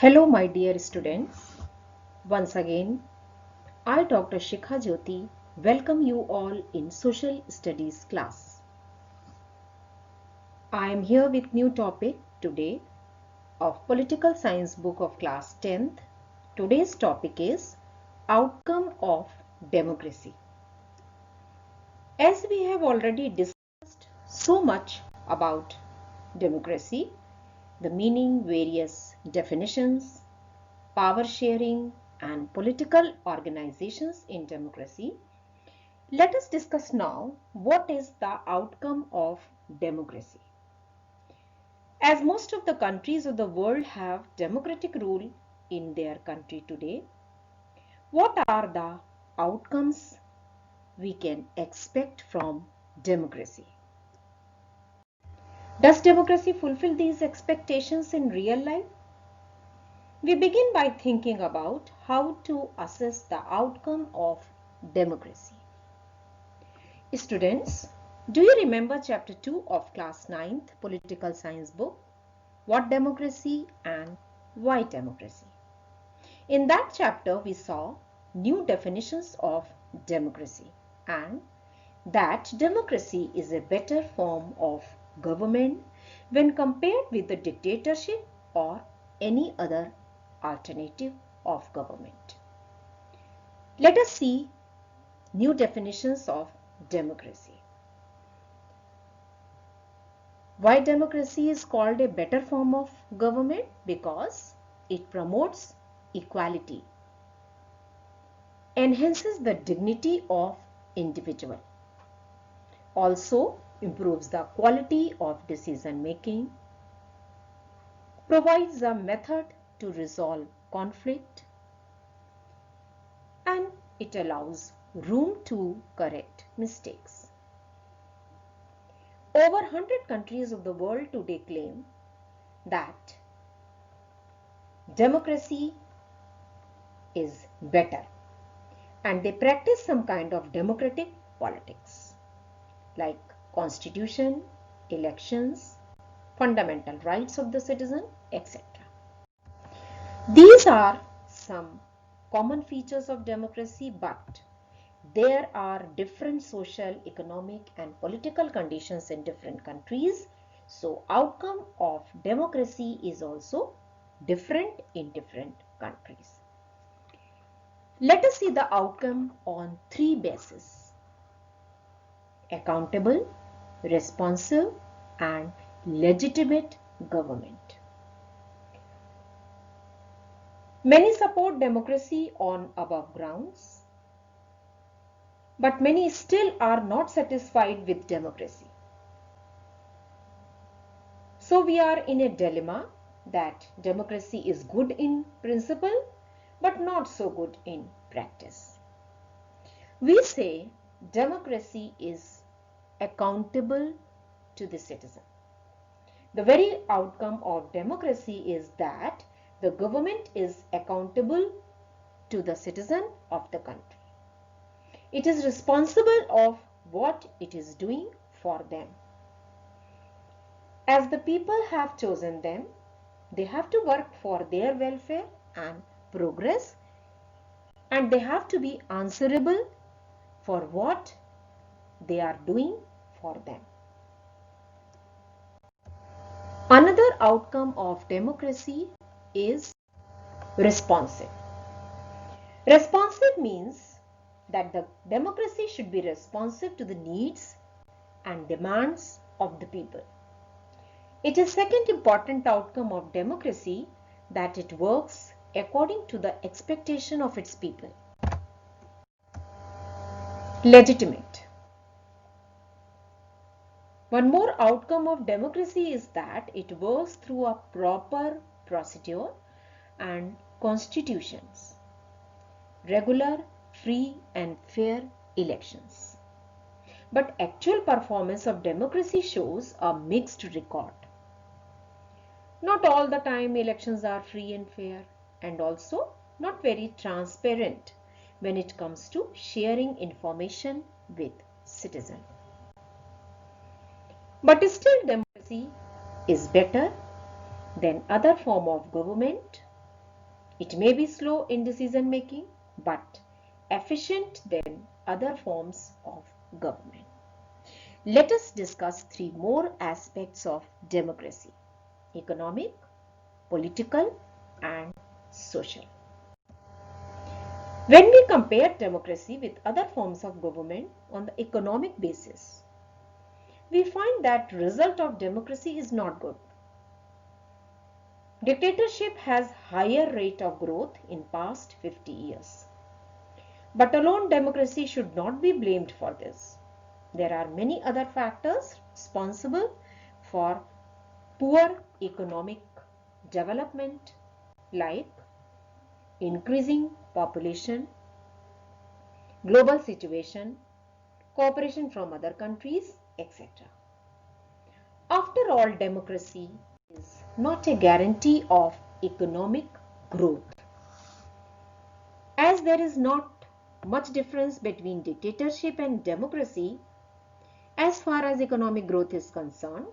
Hello, my dear students. Once again, I, Dr. Shikha Jyoti, welcome you all in Social Studies class. I am here with new topic today of Political Science book of class 10th. Today's topic is Outcome of Democracy. As we have already discussed so much about democracy, the meaning, various definitions, power sharing, and political organizations in democracy, let us discuss now what is the outcome of democracy. As most of the countries of the world have democratic rule in their country today, what are the outcomes we can expect from democracy? Does democracy fulfill these expectations in real life? We begin by thinking about how to assess the outcome of democracy. Students, do you remember chapter 2 of class 9th political science book? What democracy and why democracy? In that chapter, we saw new definitions of democracy and that democracy is a better form of government when compared with the dictatorship or any other alternative of government. Let us see new definitions of democracy. Why democracy is called a better form of government? Because it promotes equality, enhances the dignity of individual, also improves the quality of decision making, provides a method to resolve conflict, and it allows room to correct mistakes. Over 100 countries of the world today claim that democracy is better and they practice some kind of democratic politics like constitution, elections, fundamental rights of the citizen, etc. These are some common features of democracy, but there are different social, economic and political conditions in different countries. So outcome of democracy is also different in different countries. Let us see the outcome on three bases: accountable, responsive and legitimate government. Many support democracy on above grounds, but many still are not satisfied with democracy. So we are in a dilemma that democracy is good in principle but not so good in practice. We say democracy is accountable to the citizen. The very outcome of democracy is that the government is accountable to the citizen of the country. It is responsible of what it is doing for them. As the people have chosen them, they have to work for their welfare and progress, and they have to be answerable for what they are doing for them. Another outcome of democracy is responsive. Responsive means that the democracy should be responsive to the needs and demands of the people. It is second important outcome of democracy that it works according to the expectation of its people. Legitimate. One more outcome of democracy is that it works through a proper procedure and constitutions, regular, free and fair elections. But actual performance of democracy shows a mixed record. Not all the time elections are free and fair, and also not very transparent when it comes to sharing information with citizens. But still democracy is better than other form of government It may be slow in decision making, but efficient than other forms of government. Let us discuss three more aspects of democracy: economic, political, and social. When we compare democracy with other forms of government on the economic basis, we find that result of democracy is not good. Dictatorship has higher rate of growth in past 50 years. But alone democracy should not be blamed for this. There are many other factors responsible for poor economic development like increasing population, global situation, cooperation from other countries, etc. After all, democracy is not a guarantee of economic growth. As there is not much difference between dictatorship and democracy as far as economic growth is concerned,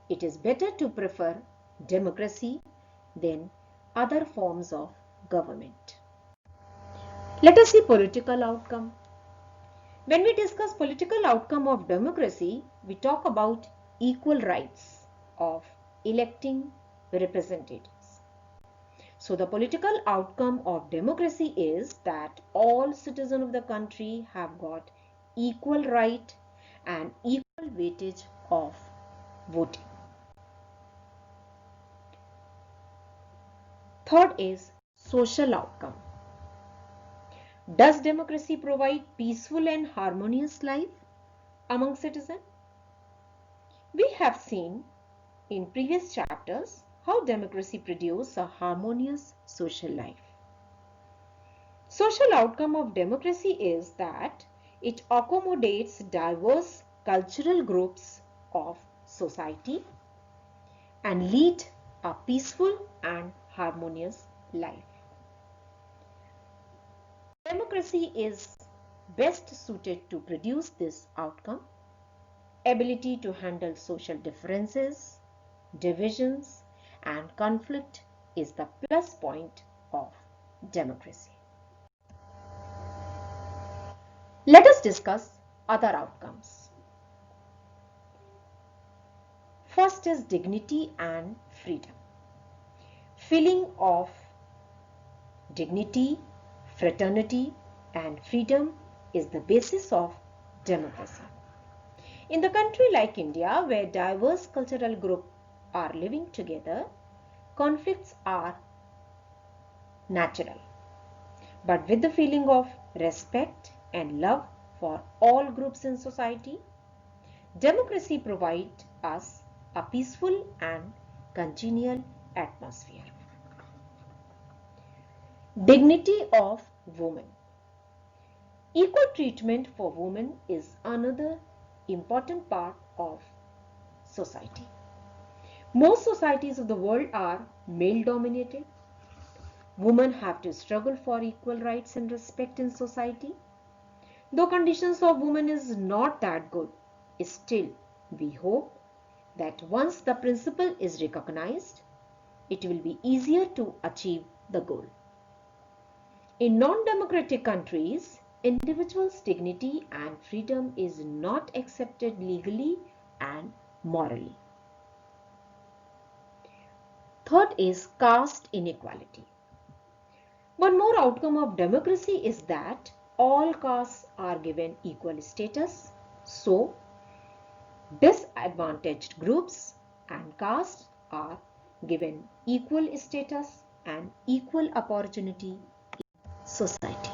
it is better to prefer democracy than other forms of government. Let us see political outcome. When we discuss political outcome of democracy, we talk about equal rights of electing representatives. So the political outcome of democracy is that all citizens of the country have got equal right and equal weightage of voting. Third is social outcome. Does democracy provide peaceful and harmonious life among citizens? We have seen in previous chapters how democracy produces a harmonious social life. Social outcome of democracy is that it accommodates diverse cultural groups of society and lead a peaceful and harmonious life. Democracy is best suited to produce this outcome. Ability to handle social differences, divisions, and conflict is the plus point of democracy. Let us discuss other outcomes. First is dignity and freedom. Feeling of dignity, fraternity, and freedom is the basis of democracy. In the country like India, where diverse cultural groups are living together, conflicts are natural. But with the feeling of respect and love for all groups in society, democracy provides us a peaceful and congenial atmosphere. Dignity of women. Equal treatment for women is another important part of society. Most societies of the world are male dominated. Women have to struggle for equal rights and respect in society. Though conditions of women is not that good, still we hope that once the principle is recognized, it will be easier to achieve the goal. In non-democratic countries, individuals' dignity and freedom is not accepted legally and morally. Third is caste inequality. One more outcome of democracy is that all castes are given equal status. So, disadvantaged groups and castes are given equal status and equal opportunity in society.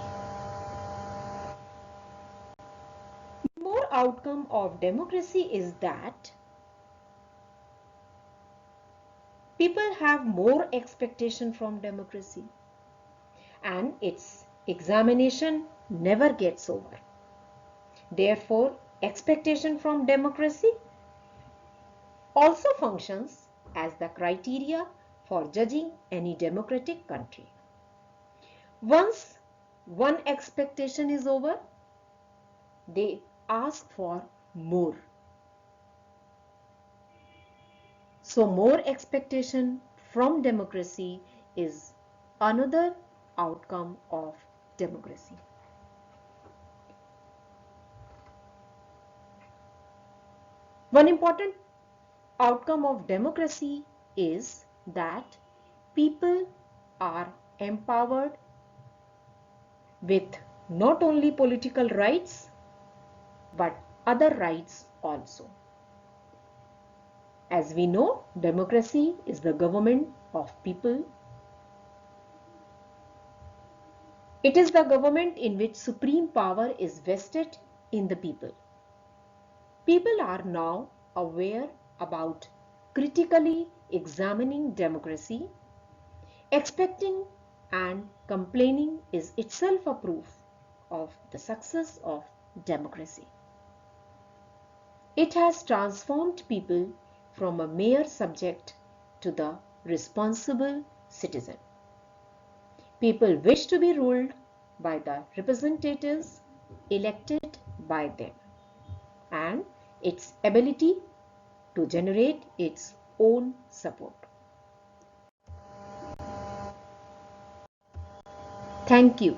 More outcome of democracy is that people have more expectation from democracy and its examination never gets over. Therefore, expectation from democracy also functions as the criteria for judging any democratic country. Once one expectation is over, they ask for more. So more expectation from democracy is another outcome of democracy. One important outcome of democracy is that people are empowered with not only political rights but other rights also. As we know, democracy is the government of people. It is the government in which supreme power is vested in the people. People are now aware about critically examining democracy. Expecting and complaining is itself a proof of the success of democracy. It has transformed people from a mere subject to the responsible citizen. People wish to be ruled by the representatives elected by them, and its ability to generate its own support. Thank you.